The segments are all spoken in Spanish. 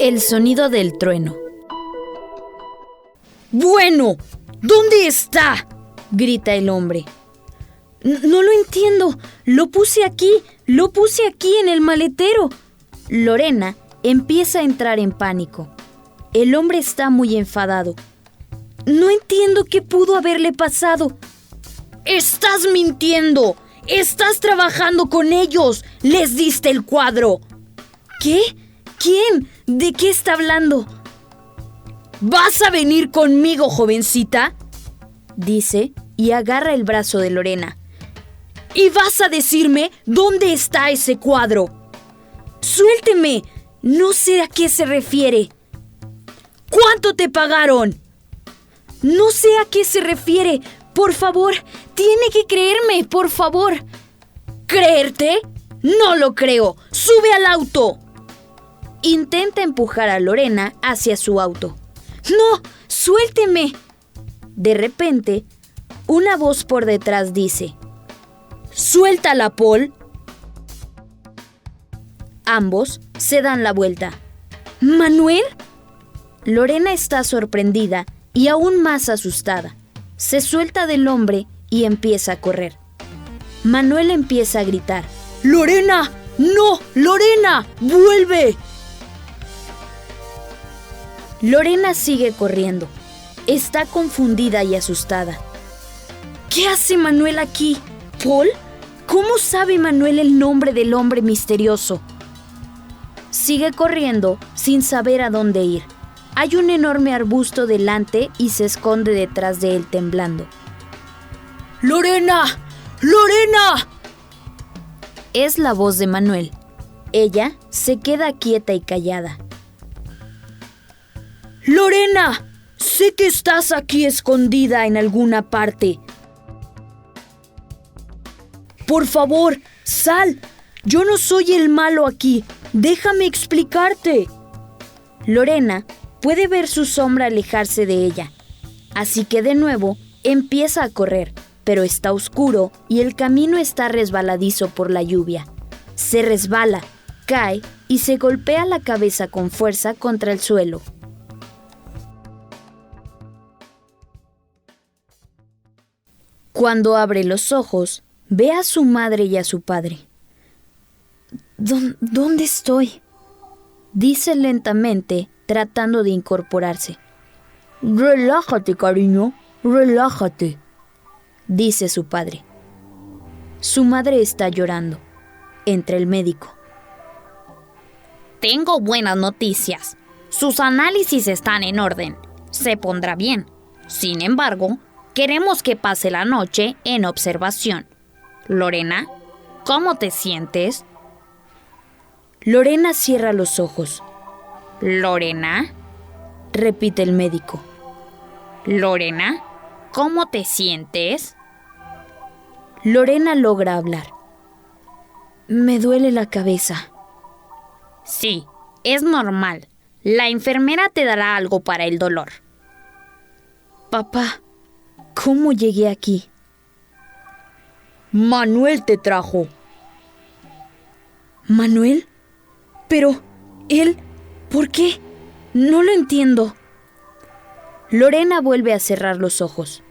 El sonido del trueno. ¡Bueno! ¿Dónde está?, grita el hombre. No lo entiendo. Lo puse aquí en el maletero. Lorena empieza a entrar en pánico. El hombre está muy enfadado. No entiendo qué pudo haberle pasado. ¡Estás mintiendo! ¡Estás trabajando con ellos! ¡Les diste el cuadro! ¿Qué? ¿Quién? ¿De qué está hablando? ¿Vas a venir conmigo, jovencita?, dice y agarra el brazo de Lorena. ¿Y vas a decirme dónde está ese cuadro? ¡Suélteme! No sé a qué se refiere. ¿Cuánto te pagaron? No sé a qué se refiere. Por favor, tiene que creerme, por favor. ¿Creerte? No lo creo. ¡Sube al auto! Intenta empujar a Lorena hacia su auto. ¡No! ¡Suélteme! De repente, una voz por detrás dice: ¡Suéltala, Paul! Ambos se dan la vuelta. ¿Manuel? Lorena está sorprendida y aún más asustada. Se suelta del hombre y empieza a correr. Manuel empieza a gritar: ¡Lorena! ¡No! ¡Lorena! ¡Vuelve! Lorena sigue corriendo. Está confundida y asustada. ¿Qué hace Manuel aquí? ¿Paul? ¿Cómo sabe Manuel el nombre del hombre misterioso? Sigue corriendo sin saber a dónde ir. Hay un enorme arbusto delante y se esconde detrás de él temblando. ¡Lorena! ¡Lorena! Es la voz de Manuel. Ella se queda quieta y callada. ¡Lorena! Sé que estás aquí escondida en alguna parte. Por favor, sal. Yo no soy el malo aquí. Déjame explicarte. Lorena puede ver su sombra alejarse de ella. Así que de nuevo empieza a correr, pero está oscuro y el camino está resbaladizo por la lluvia. Se resbala, cae y se golpea la cabeza con fuerza contra el suelo. Cuando abre los ojos, ve a su madre y a su padre. ¿Dónde estoy?, dice lentamente, tratando de incorporarse. Relájate, cariño, relájate, dice su padre. Su madre está llorando. Entra el médico. Tengo buenas noticias. Sus análisis están en orden. Se pondrá bien. Sin embargo, queremos que pase la noche en observación. Lorena, ¿cómo te sientes? Lorena cierra los ojos. ¿Lorena? Repite el médico. Lorena, ¿cómo te sientes? Lorena logra hablar. Me duele la cabeza. Sí, es normal. La enfermera te dará algo para el dolor. Papá, ¿cómo llegué aquí? Manuel te trajo. ¿Manuel? Pero, él, ¿por qué? No lo entiendo. Lorena vuelve a cerrar los ojos.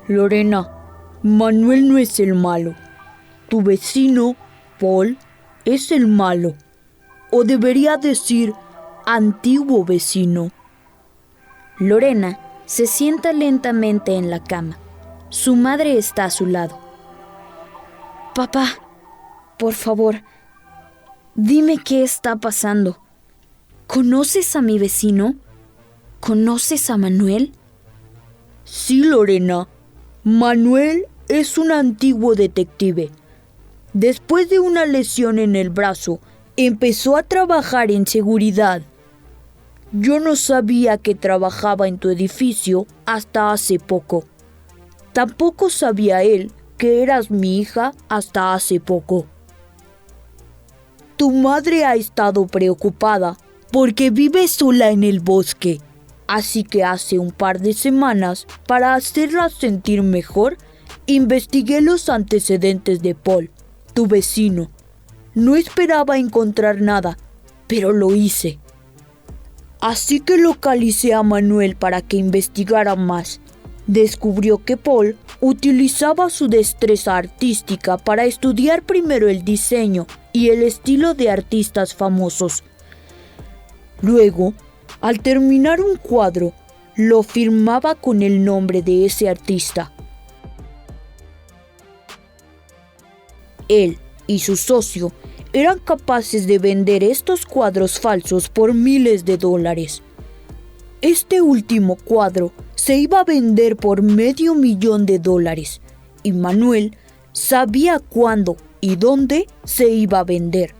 Lorena, Manuel no es el malo. Tu vecino, Paul, es el malo. O debería decir, antiguo vecino. Lorena se sienta lentamente en la cama. Su madre está a su lado. Papá, por favor, dime qué está pasando. ¿Conoces a mi vecino? ¿Conoces a Manuel? Sí, Lorena. Manuel es un antiguo detective. Después de una lesión en el brazo, empezó a trabajar en seguridad. Yo no sabía que trabajaba en tu edificio hasta hace poco. Tampoco sabía él que eras mi hija hasta hace poco. Tu madre ha estado preocupada porque vive sola en el bosque. Así que hace un par de semanas, para hacerla sentir mejor, investigué los antecedentes de Paul, tu vecino. No esperaba encontrar nada, pero lo hice. Así que localicé a Manuel para que investigara más. Descubrió que Paul utilizaba su destreza artística para estudiar primero el diseño y el estilo de artistas famosos. Luego, al terminar un cuadro, lo firmaba con el nombre de ese artista. Él y su socio eran capaces de vender estos cuadros falsos por miles de dólares. Este último cuadro se iba a vender por $500,000 y Manuel sabía cuándo y dónde se iba a vender,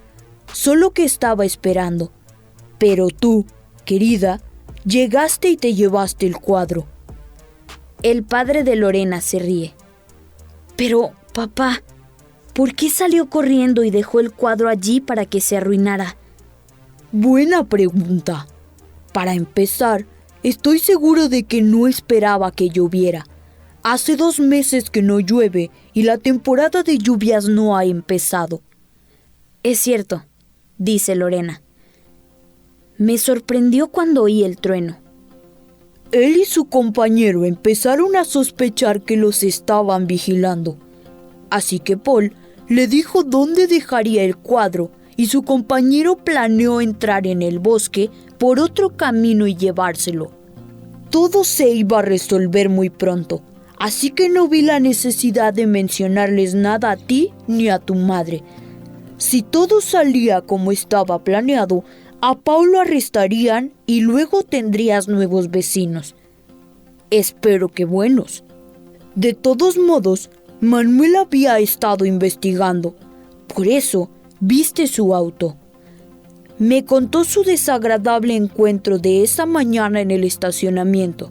solo que estaba esperando. Pero tú, querida, llegaste y te llevaste el cuadro. El padre de Lorena se ríe. Pero, papá, ¿por qué salió corriendo y dejó el cuadro allí para que se arruinara? Buena pregunta. Para empezar, estoy seguro de que no esperaba que lloviera. Hace 2 meses que no llueve y la temporada de lluvias no ha empezado. Es cierto, dice Lorena. Me sorprendió cuando oí el trueno. Él y su compañero empezaron a sospechar que los estaban vigilando. Así que Paul le dijo dónde dejaría el cuadro y su compañero planeó entrar en el bosque por otro camino y llevárselo. Todo se iba a resolver muy pronto, así que no vi la necesidad de mencionarles nada a ti ni a tu madre. Si todo salía como estaba planeado, a Paul lo arrestarían y luego tendrías nuevos vecinos. Espero que buenos. De todos modos, Manuel había estado investigando. Por eso, viste su auto. Me contó su desagradable encuentro de esa mañana en el estacionamiento.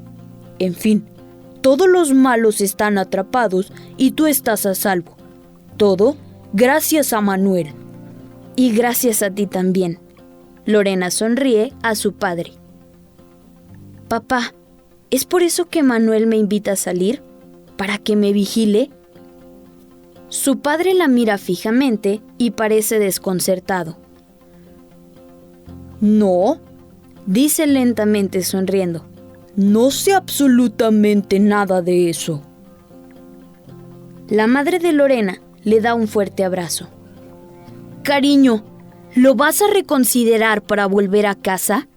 En fin, todos los malos están atrapados y tú estás a salvo. Todo gracias a Manuel. Y gracias a ti también. Lorena sonríe a su padre. Papá, ¿es por eso que Manuel me invita a salir? ¿Para que me vigile? Su padre la mira fijamente y parece desconcertado. No, dice lentamente sonriendo. No sé absolutamente nada de eso. La madre de Lorena le da un fuerte abrazo. Cariño, ¿lo vas a reconsiderar para volver a casa?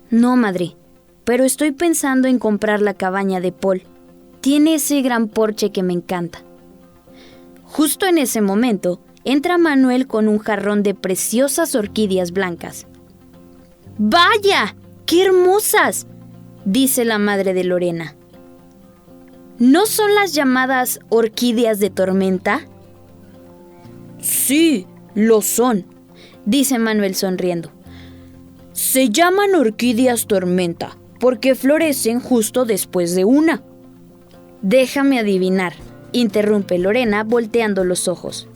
No, madre, pero estoy pensando en comprar la cabaña de Paul. Tiene ese gran porche que me encanta. Justo en ese momento, entra Manuel con un jarrón de preciosas orquídeas blancas. ¡Vaya! ¡Qué hermosas!, dice la madre de Lorena. ¿No son las llamadas orquídeas de tormenta? Sí, lo son, dice Manuel sonriendo. Se llaman orquídeas tormenta porque florecen justo después de una. Déjame adivinar, interrumpe Lorena volteando los ojos.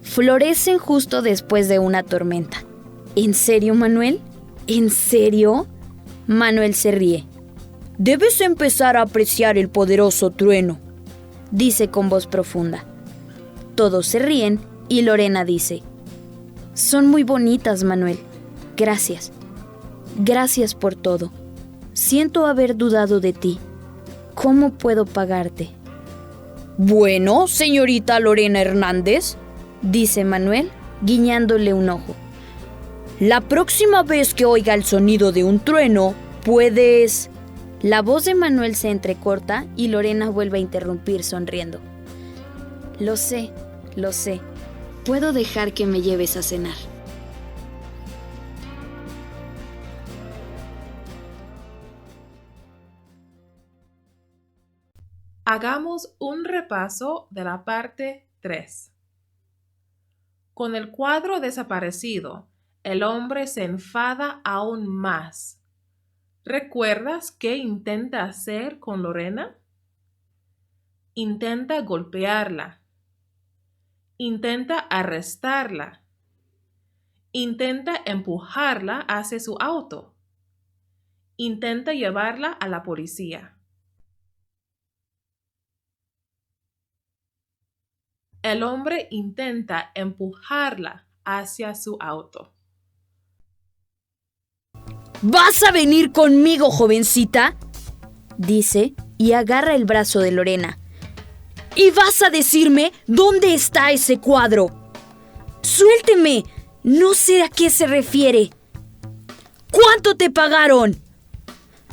Florecen justo después de una tormenta. ¿En serio, Manuel? ¿En serio? Manuel se ríe. Debes empezar a apreciar el poderoso trueno, dice con voz profunda. Todos se ríen y Lorena dice: son muy bonitas, Manuel. Gracias. Gracias por todo. Siento haber dudado de ti. ¿Cómo puedo pagarte? Bueno, señorita Lorena Hernández, dice Manuel, guiñándole un ojo. La próxima vez que oiga el sonido de un trueno, puedes... La voz de Manuel se entrecorta y Lorena vuelve a interrumpir sonriendo. Lo sé. Puedo dejar que me lleves a cenar. Hagamos un repaso de la parte 3. Con el cuadro desaparecido, el hombre se enfada aún más. ¿Recuerdas qué intenta hacer con Lorena? Intenta golpearla. Intenta arrestarla. Intenta empujarla hacia su auto. Intenta llevarla a la policía. El hombre intenta empujarla hacia su auto. ¿Vas a venir conmigo, jovencita?, dice y agarra el brazo de Lorena. ¿Y vas a decirme dónde está ese cuadro? ¡Suélteme! No sé a qué se refiere. ¿Cuánto te pagaron?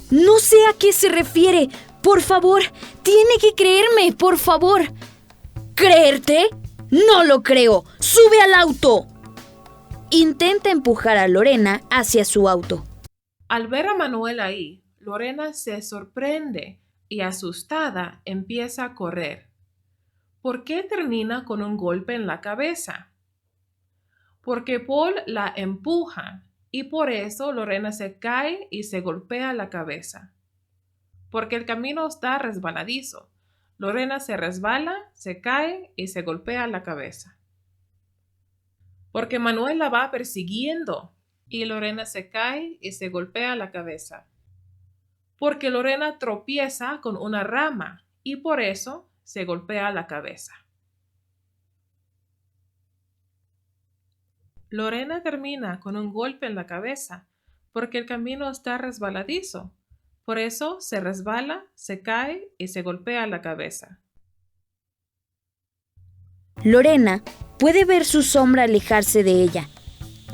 No sé a qué se refiere. Por favor, tiene que creerme, por favor. ¿Creerte? No lo creo. ¡Sube al auto! Intenta empujar a Lorena hacia su auto. Al ver a Manuel ahí, Lorena se sorprende y asustada empieza a correr. ¿Por qué termina con un golpe en la cabeza? Porque Paul la empuja y por eso Lorena se cae y se golpea la cabeza. Porque el camino está resbaladizo. Lorena se resbala, se cae y se golpea la cabeza. Porque Manuel la va persiguiendo y Lorena se cae y se golpea la cabeza. Porque Lorena tropieza con una rama y por eso se golpea la cabeza. Lorena termina con un golpe en la cabeza porque el camino está resbaladizo. Por eso se resbala, se cae y se golpea la cabeza. Lorena puede ver su sombra alejarse de ella,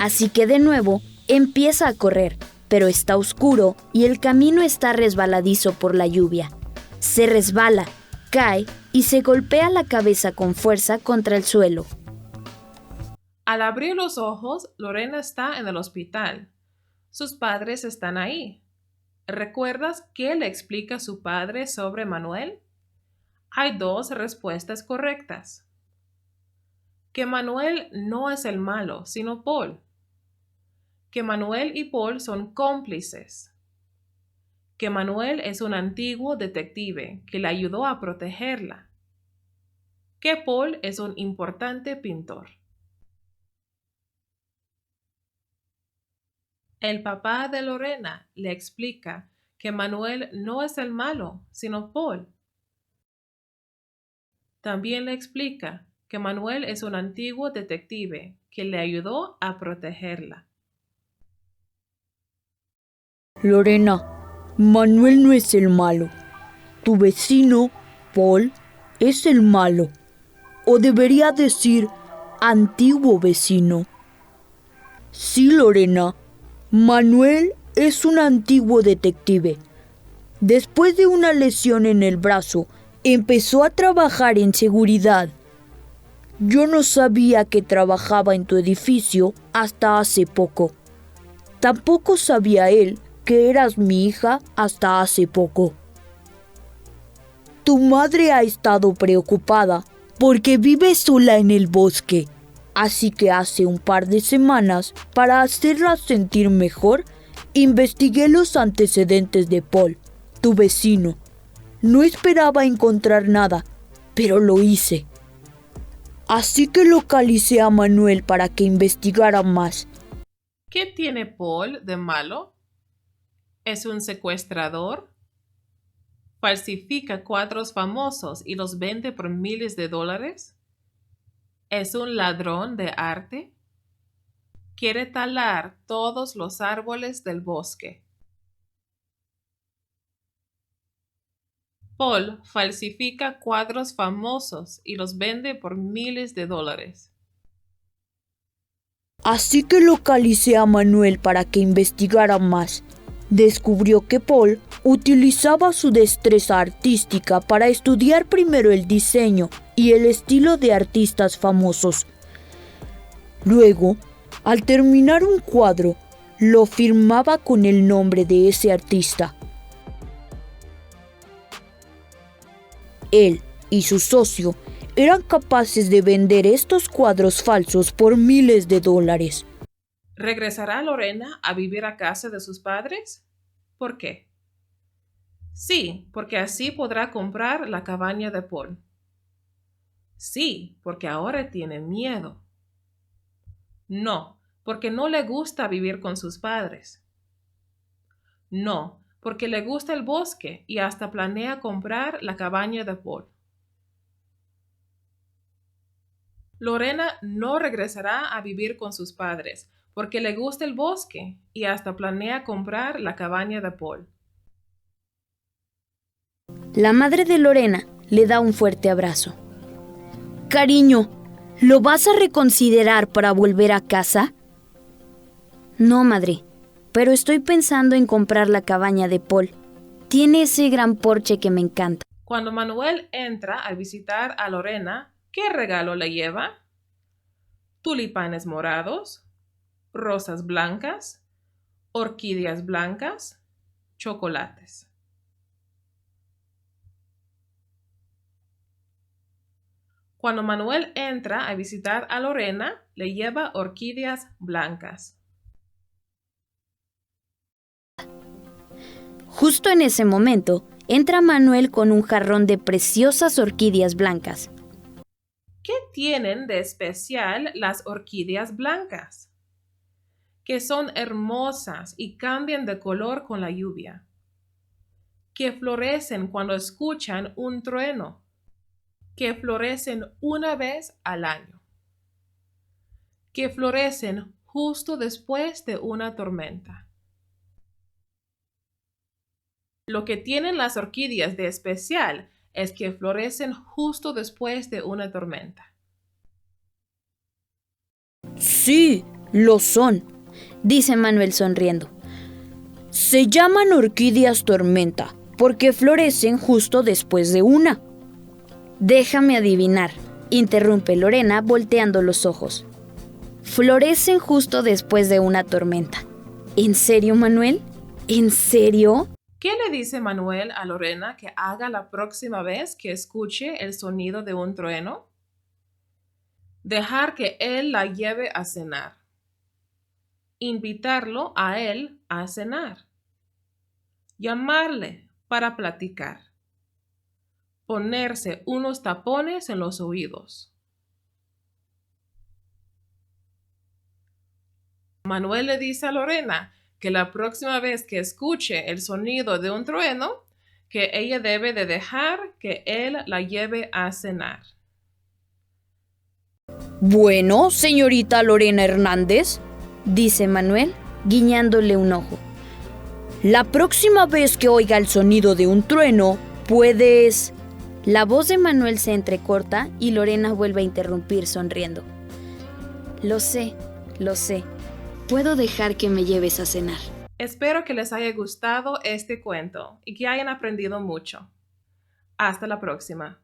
así que de nuevo empieza a correr, pero está oscuro y el camino está resbaladizo por la lluvia. Se resbala, cae y se golpea la cabeza con fuerza contra el suelo. Al abrir los ojos, Lorena está en el hospital. Sus padres están ahí. ¿Recuerdas qué le explica su padre sobre Manuel? Hay dos respuestas correctas. Que Manuel no es el malo, sino Paul. Que Manuel y Paul son cómplices. Que Manuel es un antiguo detective que le ayudó a protegerla. Que Paul es un importante pintor. El papá de Lorena le explica que Manuel no es el malo, sino Paul. También le explica que Manuel es un antiguo detective que le ayudó a protegerla. Lorena, Manuel no es el malo. Tu vecino, Paul, es el malo. O debería decir, antiguo vecino. Sí, Lorena, Manuel es un antiguo detective. Después de una lesión en el brazo, empezó a trabajar en seguridad. Yo no sabía que trabajaba en tu edificio hasta hace poco. Tampoco sabía él que eras mi hija hasta hace poco. Tu madre ha estado preocupada porque vive sola en el bosque. Así que hace un par de semanas, para hacerla sentir mejor, investigué los antecedentes de Paul, tu vecino. No esperaba encontrar nada, pero lo hice. Así que localicé a Manuel para que investigara más. ¿Qué tiene Paul de malo? ¿Es un secuestrador? ¿Falsifica cuadros famosos y los vende por miles de dólares? ¿Es un ladrón de arte? Quiere talar todos los árboles del bosque. Paul falsifica cuadros famosos y los vende por miles de dólares. Así que localicé a Manuel para que investigara más. Descubrió que Paul utilizaba su destreza artística para estudiar primero el diseño y el estilo de artistas famosos. Luego, al terminar un cuadro, lo firmaba con el nombre de ese artista. Él y su socio eran capaces de vender estos cuadros falsos por miles de dólares. ¿Regresará Lorena a vivir a casa de sus padres? ¿Por qué? Sí, porque así podrá comprar la cabaña de Paul. Sí, porque ahora tiene miedo. No, porque no le gusta vivir con sus padres. No, porque le gusta el bosque y hasta planea comprar la cabaña de Paul. Lorena no regresará a vivir con sus padres, porque le gusta el bosque y hasta planea comprar la cabaña de Paul. La madre de Lorena le da un fuerte abrazo. Cariño, ¿lo vas a reconsiderar para volver a casa? No, madre, pero estoy pensando en comprar la cabaña de Paul. Tiene ese gran porche que me encanta. Cuando Manuel entra a visitar a Lorena, ¿qué regalo le lleva? Tulipanes morados, rosas blancas, orquídeas blancas, chocolates. Cuando Manuel entra a visitar a Lorena, le lleva orquídeas blancas. Justo en ese momento, entra Manuel con un jarrón de preciosas orquídeas blancas. ¿Qué tienen de especial las orquídeas blancas? Que son hermosas y cambian de color con la lluvia. Que florecen cuando escuchan un trueno. Que florecen una vez al año. Que florecen justo después de una tormenta. Lo que tienen las orquídeas de especial es que florecen justo después de una tormenta. Sí, lo son, Dice Manuel sonriendo. se llaman orquídeas tormenta porque florecen justo después de una. Déjame adivinar, interrumpe Lorena volteando los ojos. Florecen justo después de una tormenta. ¿En serio, Manuel? ¿En serio? ¿Qué le dice Manuel a Lorena que haga la próxima vez que escuche el sonido de un trueno? Dejar que él la lleve a cenar. Invitarlo a él a cenar. Llamarle para platicar. Ponerse unos tapones en los oídos. Manuel le dice a Lorena que la próxima vez que escuche el sonido de un trueno, que ella debe de dejar que él la lleve a cenar. Bueno, señorita Lorena Hernández, Dice Manuel, guiñándole un ojo. la próxima vez que oiga el sonido de un trueno, puedes... La voz de Manuel se entrecorta y Lorena vuelve a interrumpir sonriendo. Lo sé. Puedo dejar que me lleves a cenar. Espero que les haya gustado este cuento y que hayan aprendido mucho. Hasta la próxima.